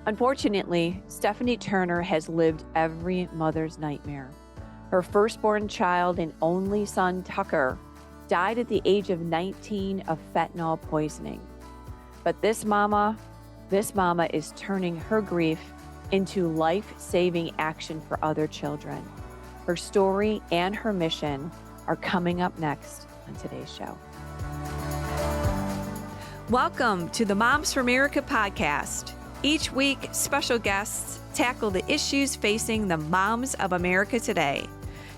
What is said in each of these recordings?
Unfortunately, Stephanie Turner has lived every mother's nightmare. Her firstborn child and only son, Tucker, died at the age of 19 of fentanyl poisoning. But this mama is turning her grief into life-saving action for other children. Her story and her mission are coming up next on today's show. Welcome to the Moms for America podcast. Each week, special guests tackle the issues facing the moms of America today.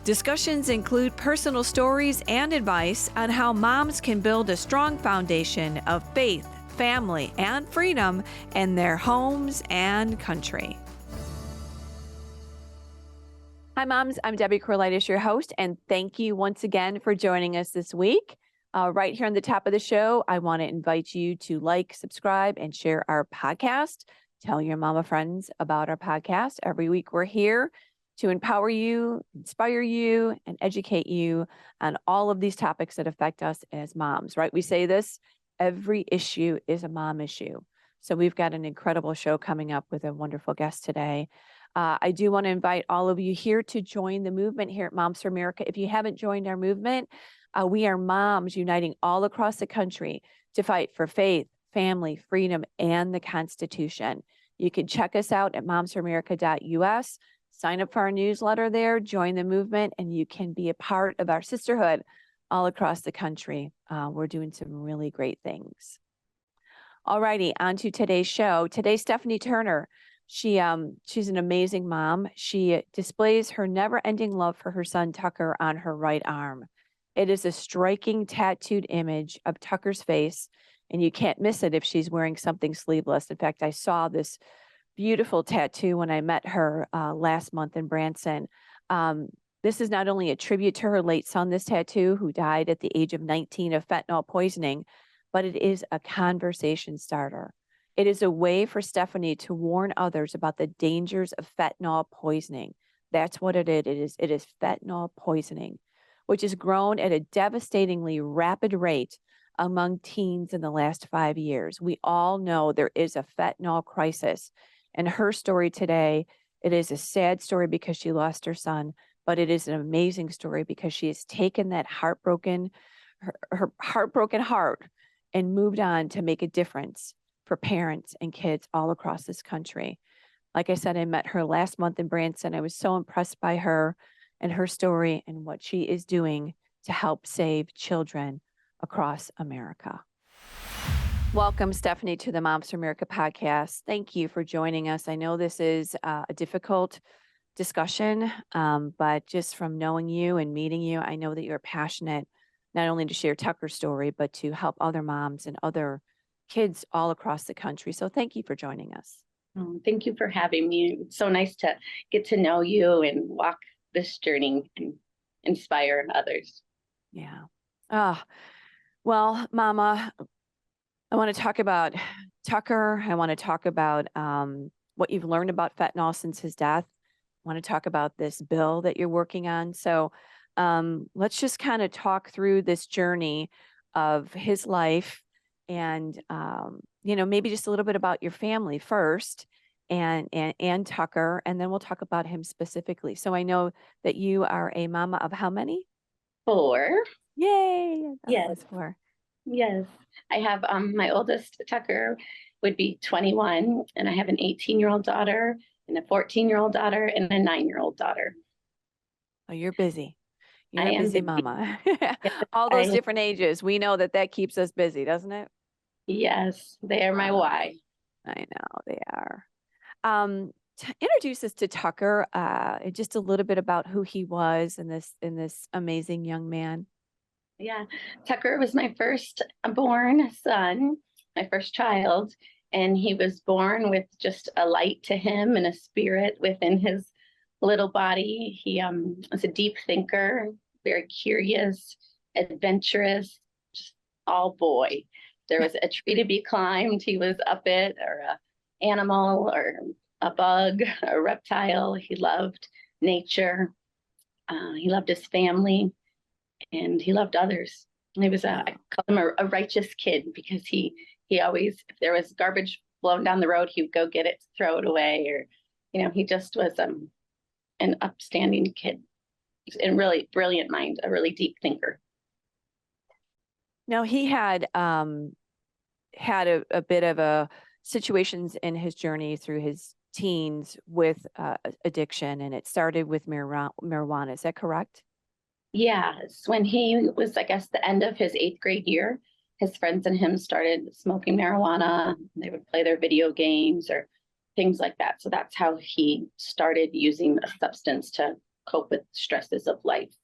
Discussions include personal stories and advice on how moms can build a strong foundation of faith, family, and freedom in their homes and country. Hi, moms. I'm Debbie Corlitis, your host, and thank you once again for joining us this week. Right here on the top of the show, I want to invite you to like, subscribe, and share our podcast. Tell your mama friends about our podcast. Every week we're here to empower you, inspire you, and educate you on all of these topics that affect us as moms, right? We say this, every issue is a mom issue. So we've got an incredible show coming up with a wonderful guest today. I do want to invite all of you here to join the movement here at Moms for America. If you haven't joined our movement, we are moms uniting all across the country to fight for faith, family, freedom, and the Constitution. You can check us out at momsforamerica.us, sign up for our newsletter there, join the movement, and you can be a part of our sisterhood all across the country. We're doing some really great things. All righty, on to today's show. Today, Stephanie Turner. She's an amazing mom. She displays her never-ending love for her son, Tucker, on her right arm. It is a striking tattooed image of Tucker's face, and you can't miss it if she's wearing something sleeveless. In fact, I saw this beautiful tattoo when I met her last month in Branson. This is not only a tribute to her late son, this tattoo, who died at the age of 19 of fentanyl poisoning, but it is a conversation starter. It is a way for Stephanie to warn others about the dangers of fentanyl poisoning. That's what it is. It is fentanyl poisoning, which has grown at a devastatingly rapid rate among teens in the last 5 years. We all know there is a fentanyl crisis. And her story today, it is a sad story because she lost her son, but it is an amazing story because she has taken that her heartbroken heart and moved on to make a difference for parents and kids all across this country. Like I said, I met her last month in Branson. I was so impressed by her and her story and what she is doing to help save children across America. Welcome, Stephanie, to the Moms for America podcast. Thank you for joining us. I know this is a difficult discussion, but just from knowing you and meeting you, I know that you're passionate not only to share Tucker's story, but to help other moms and other kids all across the country. So thank you for joining us. Oh, thank you for having me. It's so nice to get to know you and walk this journey and inspire others. Yeah. Well, Mama, I want to talk about Tucker. I want to talk about what you've learned about fentanyl since his death. I want to talk about this bill that you're working on. So let's just kind of talk through this journey of his life and, maybe just a little bit about your family first and Tucker, and then we'll talk about him specifically. So I know that you are a mama of how many? 4. Yay. Yes. 4. Yes. I have my oldest, Tucker, would be 21, and I have an 18-year-old daughter and a 14-year-old daughter and a 9-year-old daughter. Oh, you're busy. You're I a am busy busy. mama. All those different ages. We know that keeps us busy, doesn't it? Yes, they are my why. I know they are. Introduce us to Tucker, just a little bit about who he was and this amazing young man. Yeah, Tucker was my first born son, my first child, and he was born with just a light to him and a spirit within his little body. He was a deep thinker, very curious, adventurous, just all boy. There was a tree to be climbed, he was up it, or an animal, or a bug, a reptile. He loved nature. He loved his family, and he loved others. And he was I call him a righteous kid, because he always, if there was garbage blown down the road, he would go get it, throw it away, or, he just was an upstanding kid and really brilliant mind, a really deep thinker. Now he had had a bit of a situations in his journey through his teens with addiction, and it started with marijuana. Is that correct? Yes, when he was, I guess, the end of his 8th grade year, his friends and him started smoking marijuana. They would play their video games or things like that. So that's how he started using a substance to cope with stresses of life.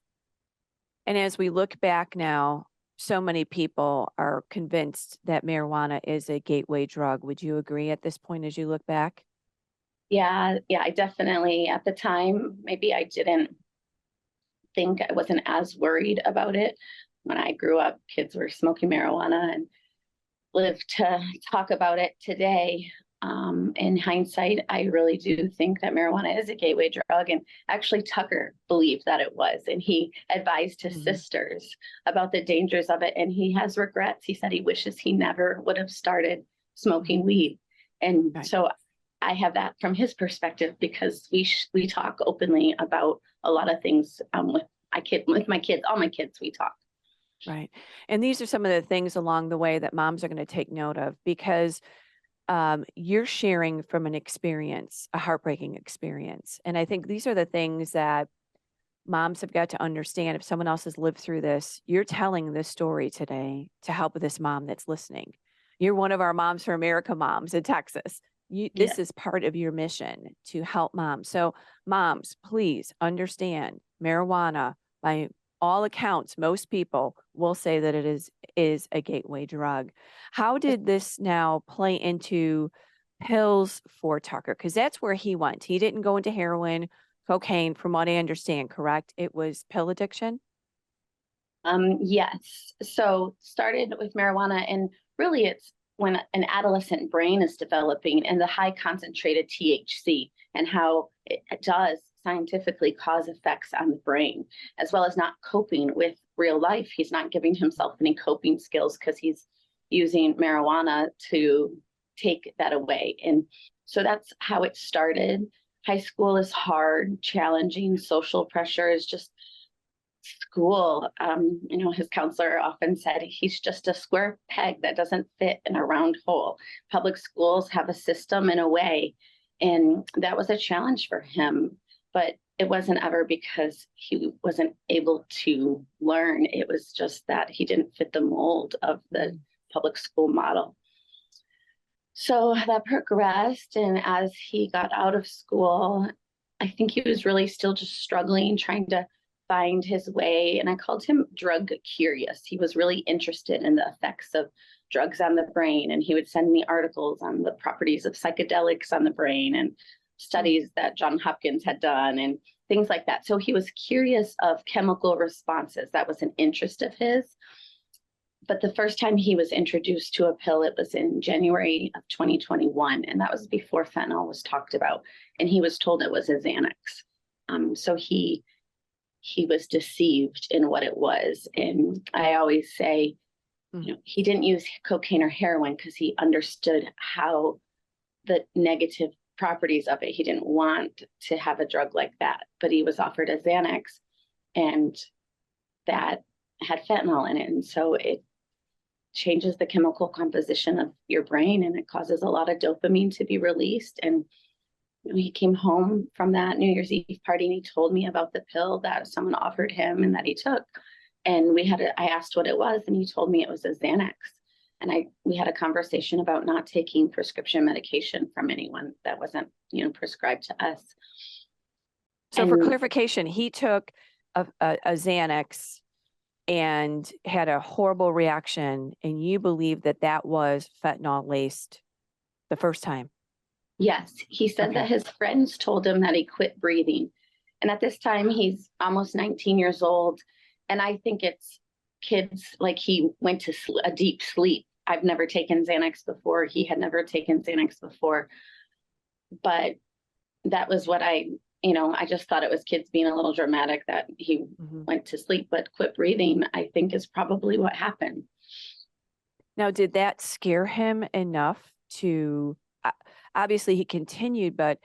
And as we look back now, so many people are convinced that marijuana is a gateway drug. Would you agree at this point as you look back? Yeah, I definitely, at the time, maybe I didn't think, I wasn't as worried about it. When I grew up, kids were smoking marijuana and lived to talk about it today. In hindsight, I really do think that marijuana is a gateway drug. And actually, Tucker believed that it was. And he advised his sisters about the dangers of it. And he has regrets. He said he wishes he never would have started smoking weed. And so I have that from his perspective, because we talk openly about a lot of things with my kids, all my kids, we talk. Right. And these are some of the things along the way that moms are going to take note of, because you're sharing from an experience, a heartbreaking experience. And I think these are the things that moms have got to understand. If someone else has lived through this, you're telling this story today to help this mom that's listening. You're one of our Moms for America moms in Texas. This is part of your mission to help moms. So moms, please understand marijuana, by all accounts, most people will say that it is a gateway drug. How did this now play into pills for Tucker? Because that's where he went. He didn't go into heroin, cocaine, from what I understand, correct? It was pill addiction? Yes. So started with marijuana, and really it's when an adolescent brain is developing, and the high concentrated THC and how it does scientifically cause effects on the brain, as well as not coping with real life. He's not giving himself any coping skills because he's using marijuana to take that away. And so that's how it started. High school is hard, challenging, social pressure is just school. His counselor often said he's just a square peg that doesn't fit in a round hole. Public schools have a system in a way, and that was a challenge for him. But it wasn't ever because he wasn't able to learn. It was just that he didn't fit the mold of the public school model. So that progressed, and as he got out of school, I think he was really still just struggling, trying to find his way. And I called him drug curious. He was really interested in the effects of drugs on the brain. And he would send me articles on the properties of psychedelics on the brain and studies that Johns Hopkins had done and things like that. So he was curious of chemical responses. That was an interest of his. But the first time he was introduced to a pill, it was in January of 2021. And that was before fentanyl was talked about. And he was told it was a Xanax. So he was deceived in what it was. And I always say, he didn't use cocaine or heroin because he understood how the negative properties of it. He didn't want to have a drug like that, but he was offered a Xanax, and that had fentanyl in it. And so it changes the chemical composition of your brain, and it causes a lot of dopamine to be released. And he came home from that New Year's Eve party, and he told me about the pill that someone offered him and that he took. And I asked what it was, and he told me it was a Xanax. And we had a conversation about not taking prescription medication from anyone that wasn't, prescribed to us. So for clarification, he took a Xanax and had a horrible reaction, and you believe that was fentanyl laced the first time? Yes, he said that his friends told him that he quit breathing. And at this time, he's almost 19 years old. And I think it's kids, like he went to a deep sleep. I've never taken Xanax before. He had never taken Xanax before. But that was what I just thought it was kids being a little dramatic that he went to sleep, but quit breathing, I think, is probably what happened. Now, did that scare him enough to obviously he continued, but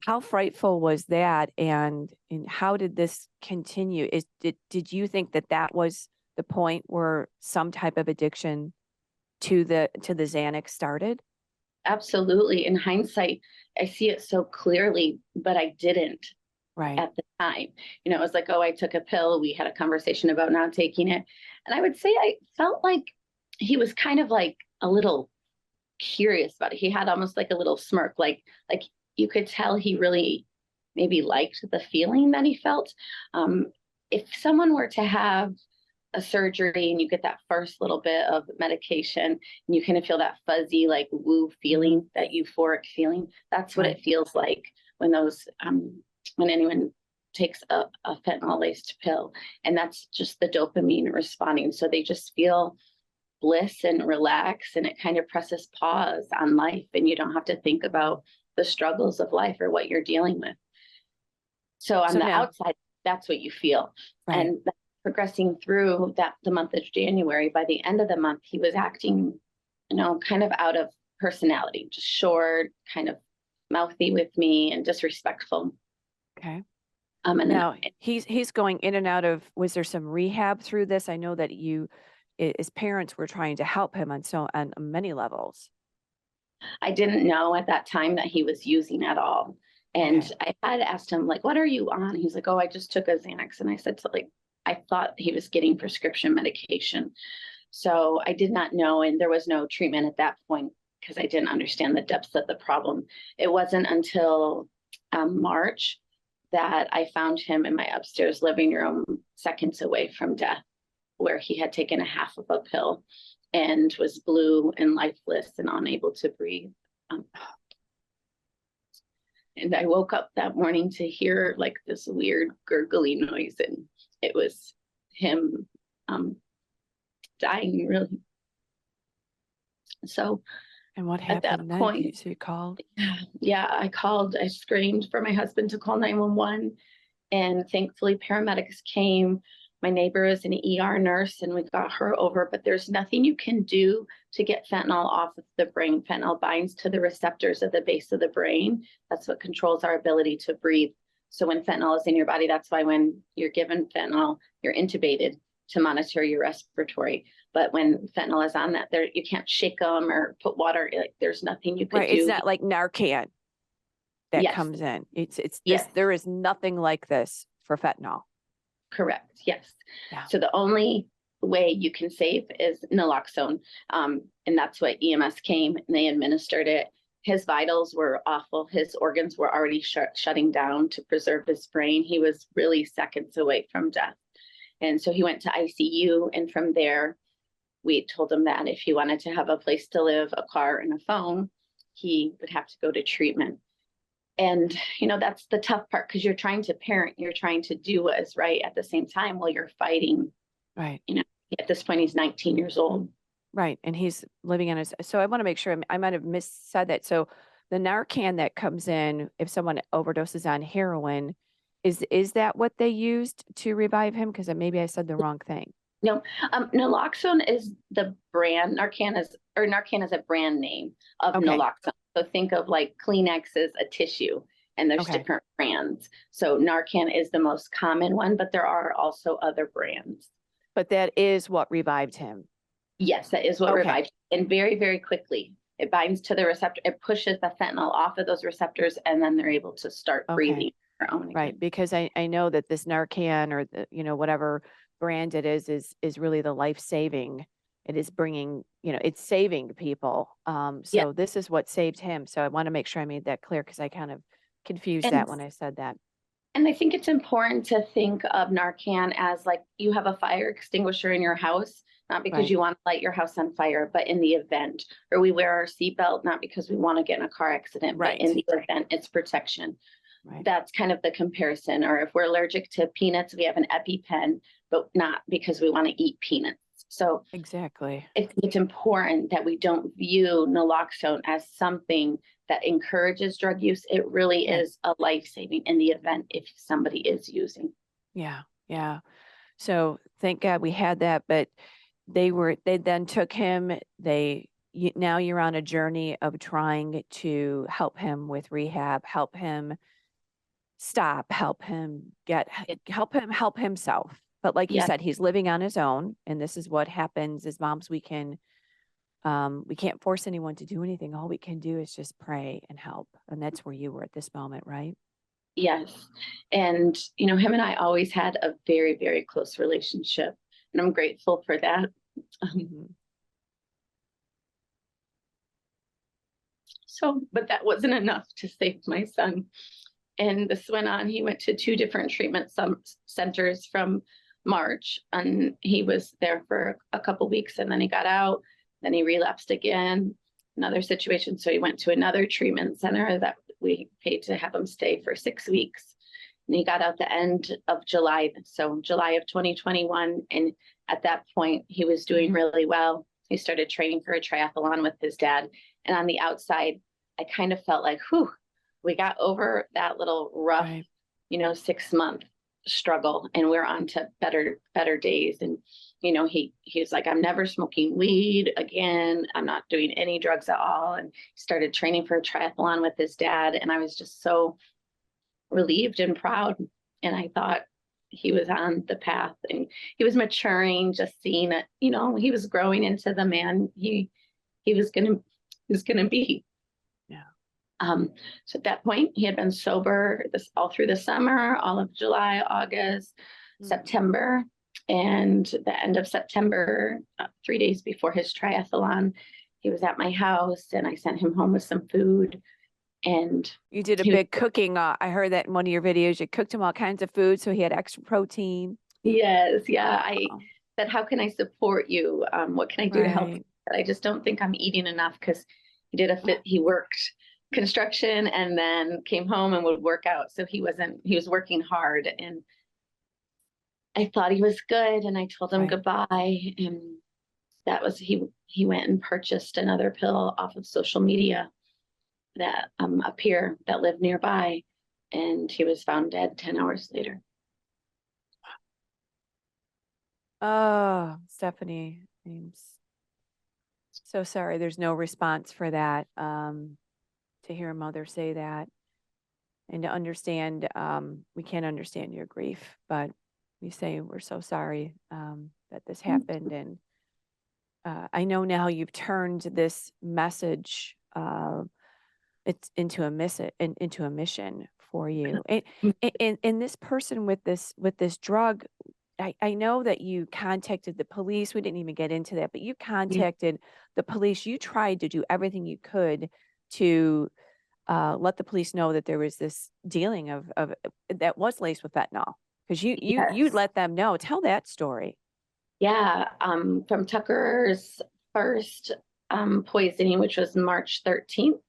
how frightful was that? And how did this continue? Did you think that was the point where some type of addiction to the Xanax started? Absolutely. In hindsight, I see it so clearly, but I didn't Right. at the time. It was like, oh, I took a pill. We had a conversation about not taking it. And I would say I felt like he was kind of like a little curious about it. He had almost like a little smirk, like you could tell he really maybe liked the feeling that he felt. If someone were to have a surgery and you get that first little bit of medication and you kind of feel that fuzzy, like woo feeling, that euphoric feeling, that's what Right. it feels like when when anyone takes a fentanyl laced pill. And that's just the dopamine responding. So they just feel bliss and relax, and it kind of presses pause on life, and you don't have to think about the struggles of life or what you're dealing with. So on So the now, outside, that's what you feel. right. And progressing through the month of January, by the end of the month, he was acting, kind of out of personality, just short, kind of mouthy with me and disrespectful. Okay. And Now then he's going in and out of, was there some rehab through this? I know that his parents were trying to help him on many levels. I didn't know at that time that he was using at all. And Okay. I had asked him, like, what are you on? He's like, oh, I just took a Xanax. And I said, so, like, I thought he was getting prescription medication. So I did not know. And there was no treatment at that point because I didn't understand the depths of the problem. It wasn't until March that I found him in my upstairs living room, seconds away from death, where he had taken a half of a pill and was blue and lifeless and unable to breathe. And I woke up that morning to hear like this weird gurgly noise, and it was him dying, really. So And what at that happened then? point, So you called? yeah, I screamed for my husband to call 911. And thankfully, paramedics came. My neighbor is an ER nurse, and we got her over. But there's nothing you can do to get fentanyl off of the brain. Fentanyl binds to the receptors at the base of the brain. That's what controls our ability to breathe. So when fentanyl is in your body, that's why when you're given fentanyl, you're intubated to monitor your respiratory. But when fentanyl is on that, there you can't shake them or put water. Like, there's nothing you could Right. do. It's not like Narcan that Yes. comes in. It's this. Yes. There is nothing like this for fentanyl. Correct. Yes. Yeah. So the only way you can save is naloxone. And that's what EMS came and they administered it. His vitals were awful. His organs were already shutting down to preserve his brain. He was really seconds away from death. And so he went to ICU. And from there, we told him that if he wanted to have a place to live, a car, and a phone, he would have to go to treatment. And, that's the tough part because you're trying to parent, you're trying to do what is right at the same time while you're fighting. Right. At this point, he's 19 years old. Right. And he's living in so I want to make sure I might have missaid that. So the Narcan that comes in, if someone overdoses on heroin, is that what they used to revive him? Because maybe I said the wrong thing. No, naloxone is the brand. Narcan is a brand name of naloxone. So think of like Kleenex is a tissue, and there's different brands. So Narcan is the most common one, but there are also other brands. But that is what revived him. Yes, that is what revived him. And very, very quickly. It binds to the receptor. It pushes the fentanyl off of those receptors, and then they're able to start breathing their own again. Right, because I know that this Narcan or whatever brand it is really the life-saving. It is bringing, it's saving people. So this is what saved him. So I want to make sure I made that clear because I kind of confused that when I said that. And I think it's important to think of Narcan as like you have a fire extinguisher in your house, not because you want to light your house on fire, but in the event. Or we wear our seatbelt, not because we want to get in a car accident, but in the event, it's protection. Right. That's kind of the comparison. Or if we're allergic to peanuts, we have an EpiPen, but not because we want to eat peanuts. So exactly, it's important that we don't view naloxone as something that encourages drug use. It really is a life-saving in the event if somebody is using. Yeah. So thank God we had that, but they then took him, they now you're on a journey of trying to help him with rehab, help him stop, help himself. But like you Yeah. said, he's living on his own. And this is what happens as moms. We can't force anyone to do anything. All we can do is just pray and help. And that's where you were at this moment, right? Yes. And, him and I always had a very, very close relationship. And I'm grateful for that. Mhm. But that wasn't enough to save my son. And this went on. He went to 2 different treatment centers from March, and he was there for a couple weeks, and then he got out. Then he relapsed again, another situation. So he went to another treatment center that we paid to have him stay for 6 weeks. And he got out the end of July. So July of 2021. And at that point, he was doing really well. He started training for a triathlon with his dad. And on the outside, I kind of felt like, whew, we got over that little rough, Right. 6-month struggle, and we're on to better days. And, he was like, I'm never smoking weed again. I'm not doing any drugs at all. And he started training for a triathlon with his dad. And I was just so relieved and proud. And I thought he was on the path, and he was maturing, just seeing it, he was growing into the man he was gonna be. Yeah. So at that point, he had been sober all through the summer, all of July, August, September, and the end of September, 3 days before his triathlon, he was at my house, and I sent him home with some food. And you did a big cooking. I heard that in one of your videos. You cooked him all kinds of food, so he had extra protein. Yes, yeah. I said, how can I support you? What can I do to help? I just don't think I'm eating enough, because he worked construction and then came home and would work out. So he was working hard, and I thought he was good, and I told him goodbye. And that was, he went and purchased another pill off of social media that a peer that lived nearby, and he was found dead 10 hours later. Oh, Stephanie, I'm so sorry. There's no response for that. To hear a mother say that, and to understand, we can't understand your grief, but we say we're so sorry that this happened. And I know now you've turned this message it's into a mission for you. And this person with this drug, I know that you contacted the police. We didn't even get into that, but you contacted the police. You tried to do everything you could to let the police know that there was this dealing of that was laced with fentanyl, because you let them know. Tell that story. Yeah, from Tucker's first poisoning, which was March 13th,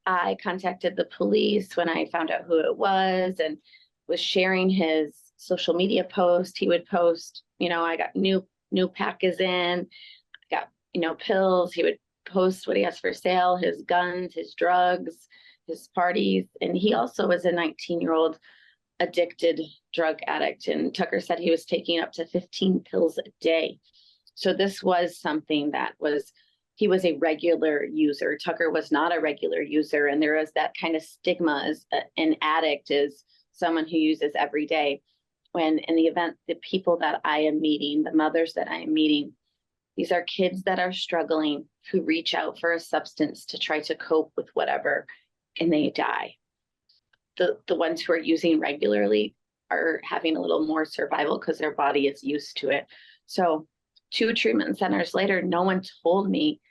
I contacted the police when I found out who it was, and was sharing his social media post. He would post, I got new pack is in, I got, pills. He would post what he has for sale, his guns, his drugs, his parties. And he also was a 19-year-old addicted drug addict. And Tucker said he was taking up to 15 pills a day. So this was something he was a regular user. Tucker was not a regular user. And there was that kind of stigma as an addict is someone who uses every day. When in the event, the people that I am meeting, the mothers that I am meeting, these are kids that are struggling, who reach out for a substance to try to cope with whatever, and they die. The ones who are using regularly are having a little more survival because their body is used to it. So 2 treatment centers later, no one told me,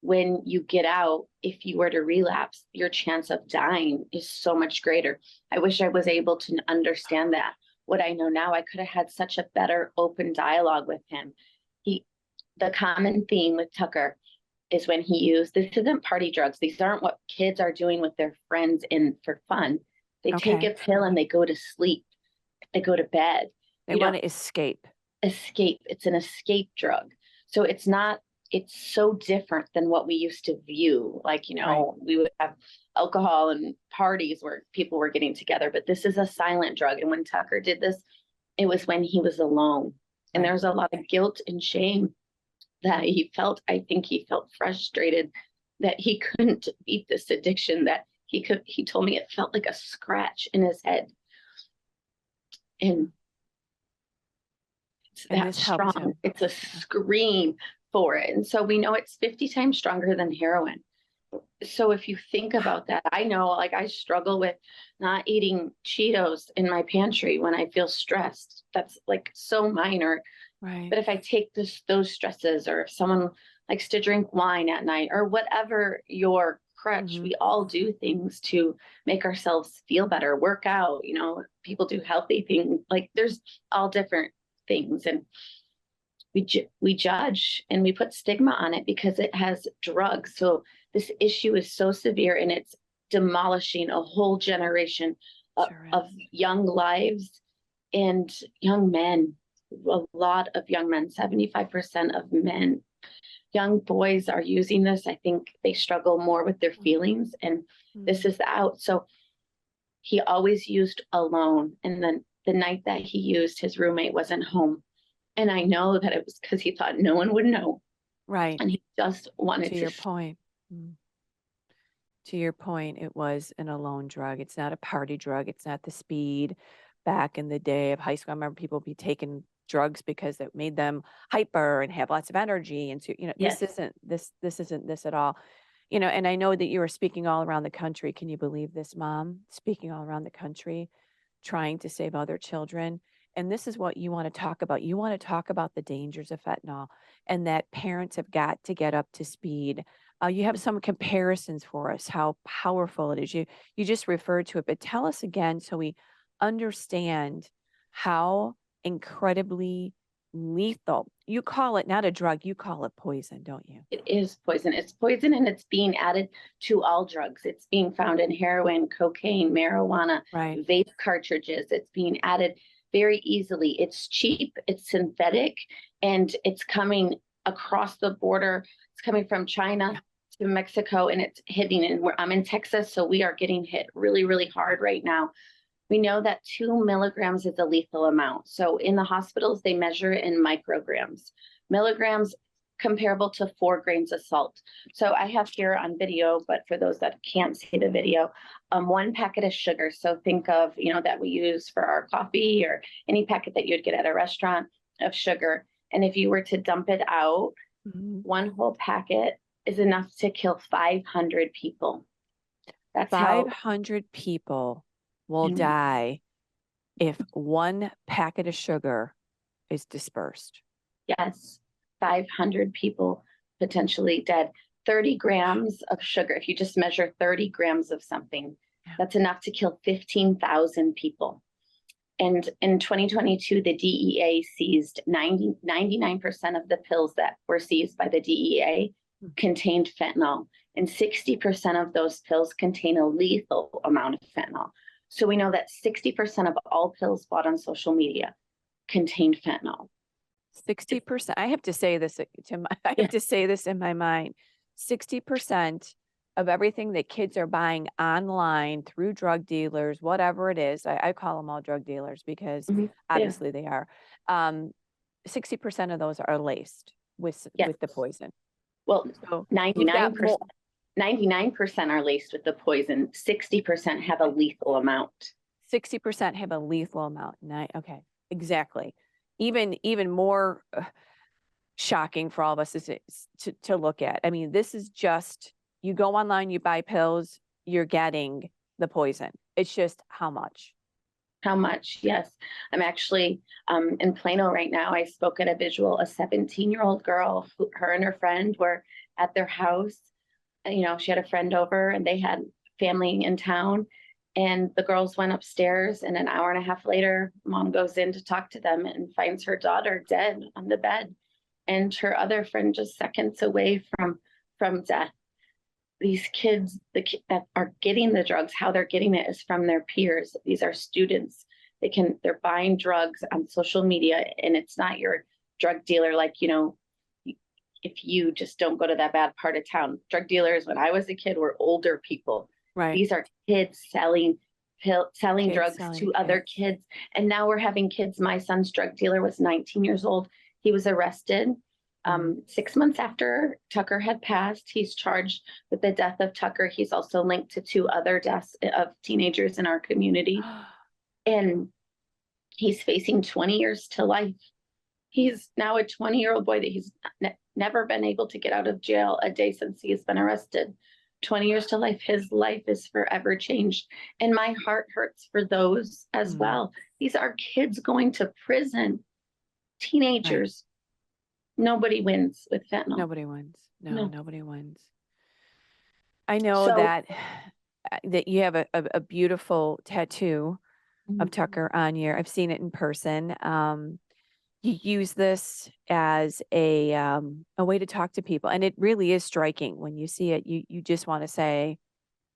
when you get out, if you were to relapse, your chance of dying is so much greater. I wish I was able to understand that. What I know now, I could have had such a better open dialogue with him. The common theme with Tucker is when he used, this isn't party drugs. These aren't what kids are doing with their friends for fun. They take a pill and they go to sleep. They go to bed. They want to escape. It's an escape drug. So it's so different than what we used to view. Like, we would have alcohol and parties where people were getting together, but this is a silent drug. And when Tucker did this, it was when he was alone. And there was a lot of guilt and shame that I think he felt frustrated that he couldn't beat this addiction, that he told me it felt like a scratch in his head. And it's And that this helped strong. him. It's a scream for it. And so we know it's 50 times stronger than heroin. So if you think about that, I know, like, I struggle with not eating Cheetos in my pantry when I feel stressed. That's like so minor. Right. But if I take those stresses, or if someone likes to drink wine at night, or whatever your crutch, we all do things to make ourselves feel better, work out, people do healthy things. Like, there's all different things. And we judge and we put stigma on it because it has drugs. So this issue is so severe, and it's demolishing a whole generation of young lives and young men. A lot of young men, 75% of men, young boys are using this. I think they struggle more with their feelings, and this is the out. So he always used alone. And then the night that he used, his roommate wasn't home. And I know that it was because he thought no one would know. Right. And he just wanted to your point. To your point, it was an alone drug. It's not a party drug. It's not the speed. Back in the day of high school, I remember people be taking drugs because it made them hyper and have lots of energy. And so, Yes. this isn't this at all. And I know that you were speaking all around the country. Can you believe this, Mom? Speaking all around the country, trying to save other children. And this is what you want to talk about. You want to talk about the dangers of fentanyl, and that parents have got to get up to speed. You have some comparisons for us, how powerful it is. You just referred to it, but tell us again so we understand how incredibly lethal. You call it not a drug, you call it poison, don't you? It is poison. It's poison, and it's being added to all drugs. It's being found in heroin, cocaine, marijuana, vape cartridges. It's being added very easily. It's cheap, it's synthetic, and it's coming across the border. It's coming from China to Mexico, and it's hitting. And I'm in Texas, so we are getting hit really, really hard right now. We know that 2 milligrams is a lethal amount. So in the hospitals, they measure it in micrograms. Milligrams comparable to 4 grains of salt. So I have here on video, but for those that can't see the video, 1 packet of sugar. So think of, that we use for our coffee, or any packet that you'd get at a restaurant of sugar. And if you were to dump it out, 1 whole packet is enough to kill 500 people. That's 500 people will die if 1 packet of sugar is dispersed. Yes, 500 people potentially dead. 30 grams of sugar, if you just measure 30 grams of something, that's enough to kill 15,000 people. And in 2022, the DEA seized 99% of the pills that were seized by the DEA contained fentanyl, and 60% of those pills contain a lethal amount of fentanyl. So we know that 60% of all pills bought on social media contained fentanyl. 60%. I have to say this I have to say this in my mind. 60% of everything that kids are buying online through drug dealers, whatever it is, I call them all drug dealers because obviously they are. 60% of those are laced with the poison. Well, so 99%. 99% are laced with the poison. 60% have a lethal amount. 60% have a lethal amount. Okay, exactly. Even more shocking for all of us is to look at. I mean, this is just, you go online, you buy pills, you're getting the poison. It's just how much. How much? Yes. I'm actually in Plano right now. I spoke at a 17-year-old girl, her and her friend were at their house. She had a friend over, and they had family in town, and the girls went upstairs, and an hour and a half later, Mom goes in to talk to them and finds her daughter dead on the bed, and her other friend just seconds away from death. These kids, that are getting the drugs, how they're getting it is from their peers. These are students. They're buying drugs on social media, and it's not your drug dealer, like, if you just don't go to that bad part of town. Drug dealers, when I was a kid, were older people. Right. These are kids selling drugs to other kids. And now we're having kids. My son's drug dealer was 19 years old. He was arrested 6 months after Tucker had passed, he's charged with the death of Tucker. He's also linked to 2 other deaths of teenagers in our community. And he's facing 20 years to life. He's now a 20-year-old boy that he's never been able to get out of jail a day since he has been arrested. 20 years to life. His life is forever changed. And my heart hurts for those as well. These are kids going to prison, teenagers. Right. Nobody wins with fentanyl. Nobody wins. No, nobody wins. I know that you have a beautiful tattoo of Tucker on your, I've seen it in person. You use this as a way to talk to people, and it really is striking when you see it. You just want to say,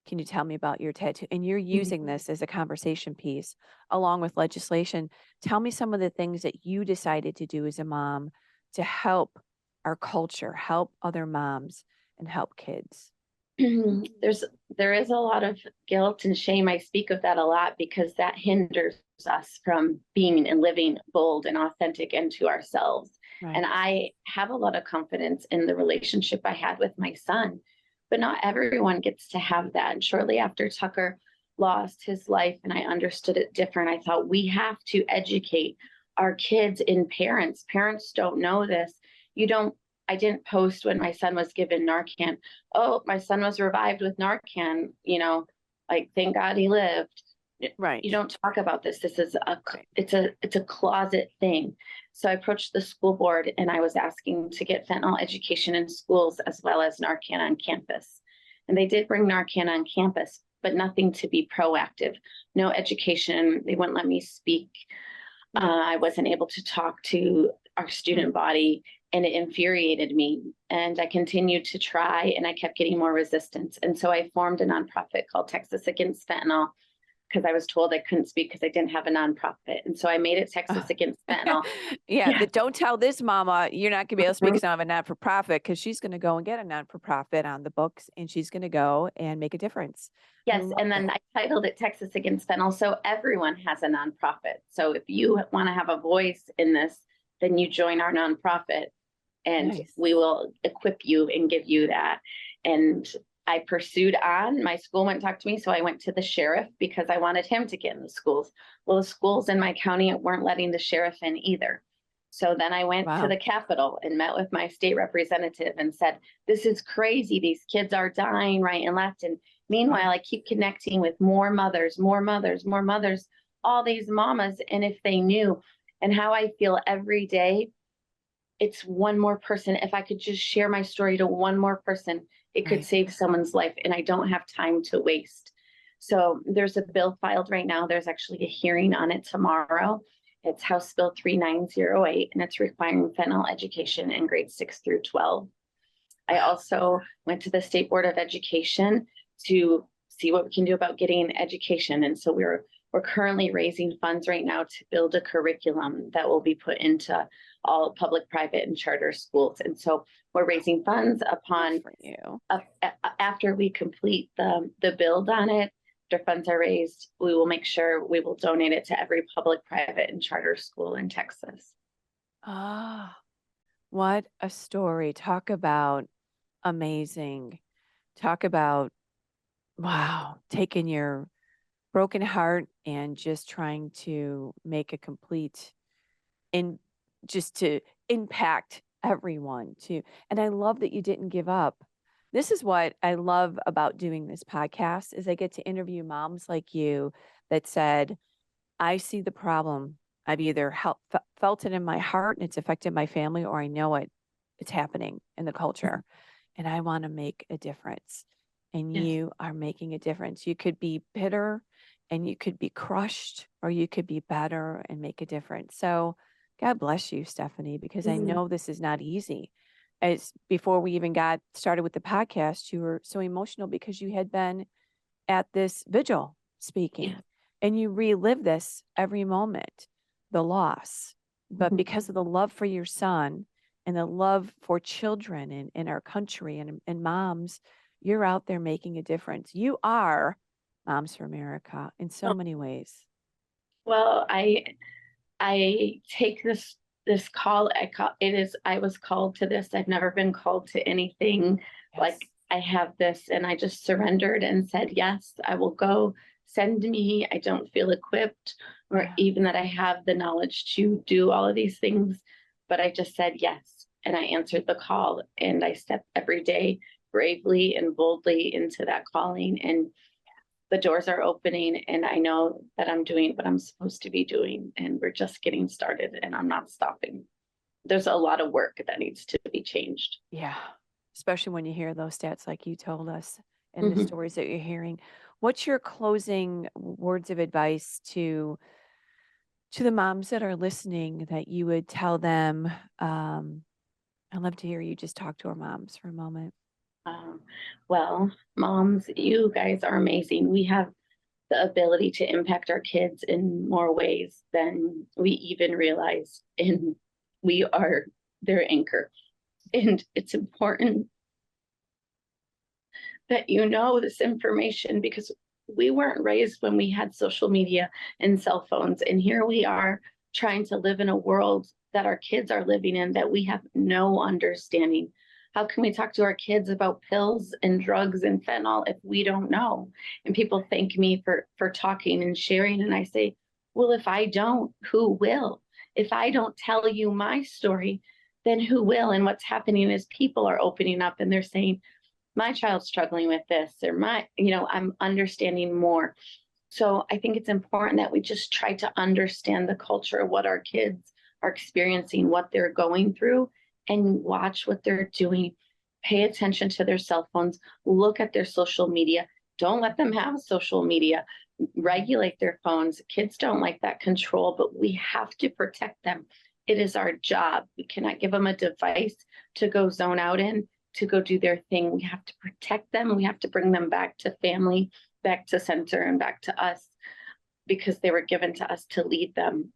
can you tell me about your tattoo? And you're using this as a conversation piece along with legislation. Tell me some of the things that you decided to do as a mom to help our culture, help other moms, and help kids. There is a lot of guilt and shame. I speak of that a lot because that hinders us from being and living bold and authentic into ourselves. Right. And I have a lot of confidence in the relationship I had with my son, but not everyone gets to have that. And shortly after Tucker lost his life and I understood it different, I thought we have to educate our kids and parents. Parents don't know this. I didn't post when my son was given Narcan. Oh, my son was revived with Narcan, like, thank God he lived. Right. You don't talk about this. This is it's a closet thing. So I approached the school board and I was asking to get fentanyl education in schools as well as Narcan on campus. And they did bring Narcan on campus, but nothing to be proactive. No education. They wouldn't let me speak. I wasn't able to talk to our student body. And it infuriated me. And I continued to try and I kept getting more resistance. And so I formed a nonprofit called Texas Against Fentanyl because I was told I couldn't speak because I didn't have a nonprofit. And so I made it Texas Against Fentanyl. Don't tell this mama you're not going to be able to speak because I have a non-for-profit, because she's going to go and get a non-for-profit on the books and she's going to go and make a difference. Yes. And then I titled it Texas Against Fentanyl. So everyone has a nonprofit. So if you want to have a voice in this, then you join our nonprofit. And we will equip you and give you that. And I pursued on. My school went and talked to me. So I went to the sheriff because I wanted him to get in the schools. Well, the schools in my county weren't letting the sheriff in either. So then I went to the Capitol and met with my state representative and said, this is crazy. These kids are dying right and left. And meanwhile, I keep connecting with more mothers, all these mamas. And if they knew and how I feel every day, it's one more person. If I could just share my story to one more person, it could save someone's life. And I don't have time to waste. So there's a bill filed right now. There's actually a hearing on it tomorrow. It's House Bill 3908, and it's requiring fentanyl education in grades 6 through 12. I also went to the State Board of Education to see what we can do about getting education. And so we're currently raising funds right now to build a curriculum that will be put into all public, private, and charter schools. And so we're raising funds upon after we complete the build on it. After funds are raised, we will make sure we will donate it to every public, private, and charter school in Texas. Ah, what a story. Talk about amazing. Talk about, wow, taking your broken heart and just trying to make a complete just to impact everyone too. And I love that you didn't give up. This is what I love about doing this podcast is I get to interview moms like you that said, I see the problem. I've either felt it in my heart and it's affected my family, or I know it's happening in the culture and I want to make a difference. And you are making a difference. You could be bitter and you could be crushed, or you could be better and make a difference. So God bless you, Stephanie, because I know this is not easy. As before we even got started with the podcast, you were so emotional because you had been at this vigil speaking and you relive this every moment, the loss. But because of the love for your son and the love for children in our country and moms, you're out there making a difference. You are Moms for America in so many ways. Well, I take this this call, I was called to this. I've never been called to anything like Yes. I have this, and I just surrendered and said, yes, I will go. Send me. I don't feel equipped or Yeah. even that I have the knowledge to do all of these things, but I just said yes. And I answered the call, and I stepped every day bravely and boldly into that calling. And the doors are opening, and I know that I'm doing what I'm supposed to be doing, and we're just getting started, and I'm not stopping. There's a lot of work that needs to be changed. Yeah. Especially when you hear those stats like you told us and the Mhm. stories that you're hearing. What's your closing words of advice to the moms that are listening that you would tell them? I'd love to hear you just talk to our moms for a moment. Um, well, moms, you guys are amazing. We have the ability to impact our kids in more ways than we even realize, and we are their anchor. And it's important that you know this information because we weren't raised when we had social media and cell phones. And here we are trying to live in a world that our kids are living in that we have no understanding. How can we talk to our kids about pills and drugs and fentanyl if we don't know? And people thank me for talking and sharing. And I say, well, if I don't, who will? If I don't tell you my story, then who will? And what's happening is people are opening up and they're saying, my child's struggling with this, or I'm understanding more. So I think it's important that we just try to understand the culture of what our kids are experiencing, what they're going through, and watch what they're doing. Pay attention to their cell phones, look at their social media. Don't let them have social media. Regulate their phones. Kids don't like that control, but we have to protect them. It is our job. We cannot give them a device to go zone out in, to go do their thing. We have to protect them. We have to bring them back to family, back to center, and back to us because they were given to us to lead them,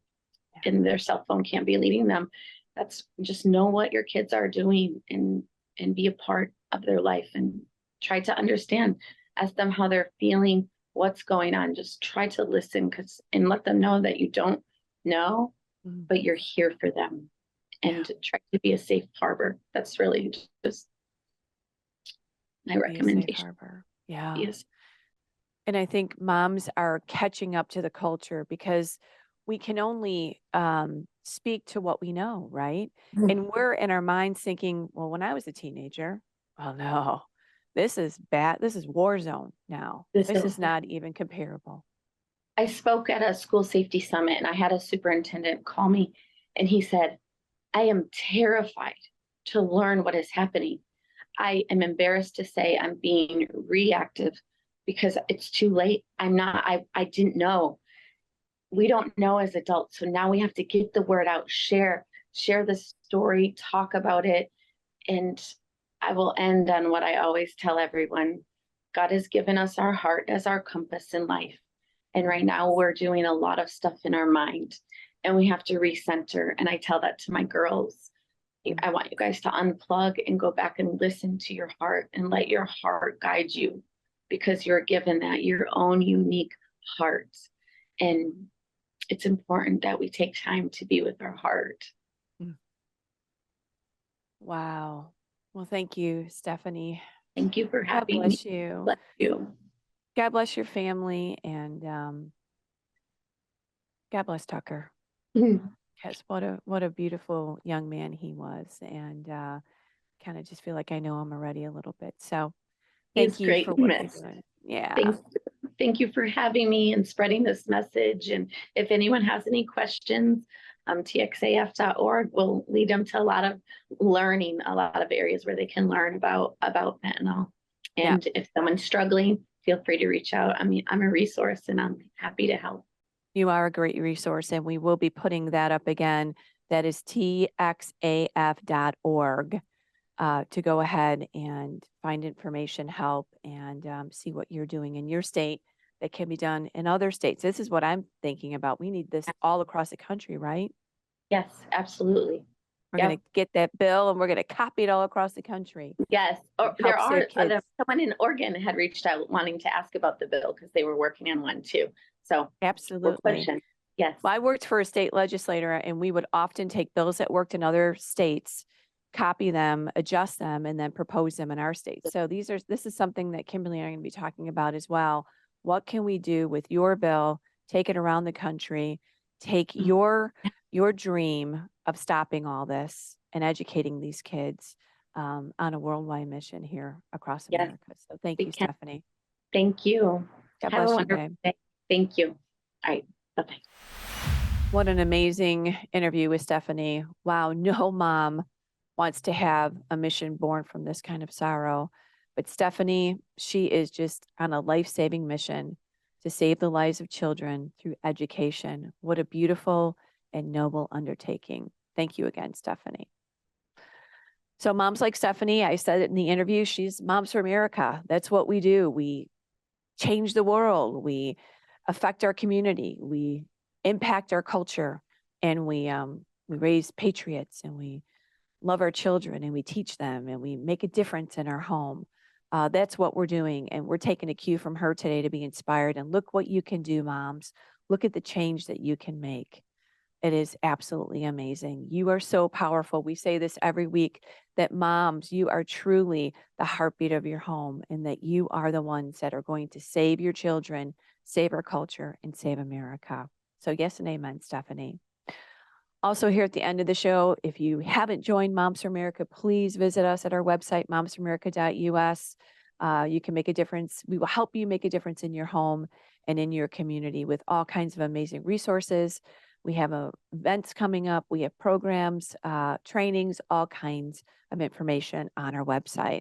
and their cell phone can't be leading them. That's just know what your kids are doing and be a part of their life and try to understand. Ask them how they're feeling, what's going on. Just try to listen and let them know that you don't know, Mm. but you're here for them, and try to be a safe harbor. That's really just my Be a safe recommendation. harbor. Yeah. Yes. And I think moms are catching up to the culture because we can only speak to what we know, right? And we're in our minds thinking, well, when I was a teenager, well, no, this is bad. This is war zone now. This This is is, not even comparable. I spoke at a school safety summit, and I had a superintendent call me, and he said, I am terrified to learn what is happening. I am embarrassed to say I'm being reactive because it's too late. I didn't know. We don't know as adults. So now we have to get the word out, share the story, talk about it. And I will end on what I always tell everyone. God has given us our heart as our compass in life. And right now we're doing a lot of stuff in our mind, and we have to recenter. And I tell that to my girls. I want you guys to unplug and go back and listen to your heart and let your heart guide you, because you're given that, your own unique heart. And it's important that we take time to be with our heart. Mm. Wow. Well, thank you, Stephanie. Thank you for God having me. bless you. Bless you. God bless your family, and God bless Tucker. Because what a beautiful young man he was, and kind of just feel like I know him already a little bit. So He's thank you for great, what you're Miss. doing. Yeah. Thanks. Thank you for having me and spreading this message. And if anyone has any questions, txaf.org will lead them to a lot of learning, a lot of areas where they can learn about fentanyl. Yeah. And if someone's struggling, feel free to reach out. I mean, I'm a resource and I'm happy to help. You are a great resource, and we will be putting that up again. That is txaf.org to go ahead and find information, help, and see what you're doing in your state that can be done in other states. This is what I'm thinking about. We need this all across the country, right? Yes, absolutely. We're Yep. going to get that bill and we're going to copy it all across the country. Yes. Or Help save kids. someone in Oregon had reached out wanting to ask about the bill because they were working on one too. So we're Absolutely. pushing. Yes. I worked for a state legislator, and we would often take bills that worked in other states, copy them, adjust them, and then propose them in our state. So this is something that Kimberly and I are going to be talking about as well. What can we do with your bill? Take it around the country, take your dream of stopping all this and educating these kids on a worldwide mission here across Yes, America. So thank we you, can. Stephanie. Thank you. God Have a bless you, wonderful babe. day. Thank you. All right. Bye-bye. What an amazing interview with Stephanie. Wow, no mom wants to have a mission born from this kind of sorrow. But Stephanie, she is just on a life-saving mission to save the lives of children through education. What a beautiful and noble undertaking. Thank you again, Stephanie. So moms like Stephanie, I said it in the interview, she's Moms for America. That's what we do. We change the world. We affect our community. We impact our culture, and we raise patriots, and we love our children, and we teach them, and we make a difference in our home. That's what we're doing, and we're taking a cue from her today to be inspired. And look what you can do, moms. Look at the change that you can make. It is absolutely amazing. You are so powerful. We say this every week, that moms, you are truly the heartbeat of your home, and that you are the ones that are going to save your children, save our culture, and save America. So yes and amen, Stephanie. Also, here at the end of the show, if you haven't joined Moms for America, please visit us at our website, momsforamerica.us. You can make a difference. We will help you make a difference in your home and in your community with all kinds of amazing resources. We have events coming up. We have programs, trainings, all kinds of information on our website.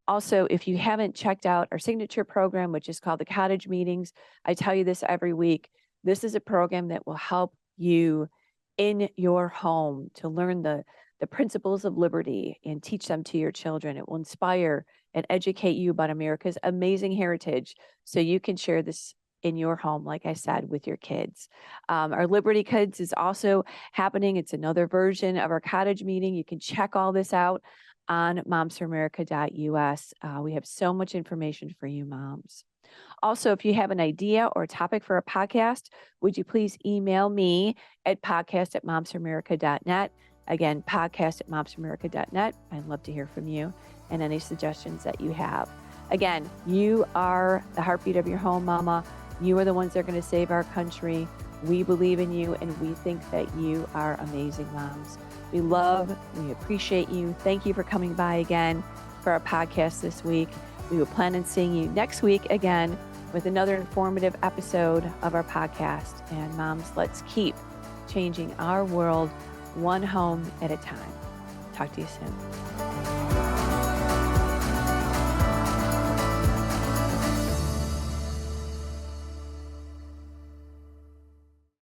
Also, if you haven't checked out our signature program, which is called the Cottage Meetings, I tell you this every week. This is a program that will help you in your home to learn the principles of liberty and teach them to your children. It will inspire and educate you about America's amazing heritage, so you can share this in your home, like I said, with your kids. Our Liberty Kids is also happening. It's another version of our cottage meeting. You can check all this out on momsforamerica.us. We have so much information for you moms. Also, if you have an idea or a topic for a podcast, would you please email me at podcast@momsforamerica.net. Again, podcast@momsforamerica.net. I'd love to hear from you and any suggestions that you have. Again, you are the heartbeat of your home, mama. You are the ones that are going to save our country. We believe in you, and we think that you are amazing moms. We appreciate you. Thank you for coming by again for our podcast this week. We will plan on seeing you next week again with another informative episode of our podcast. And moms, let's keep changing our world one home at a time. Talk to you soon.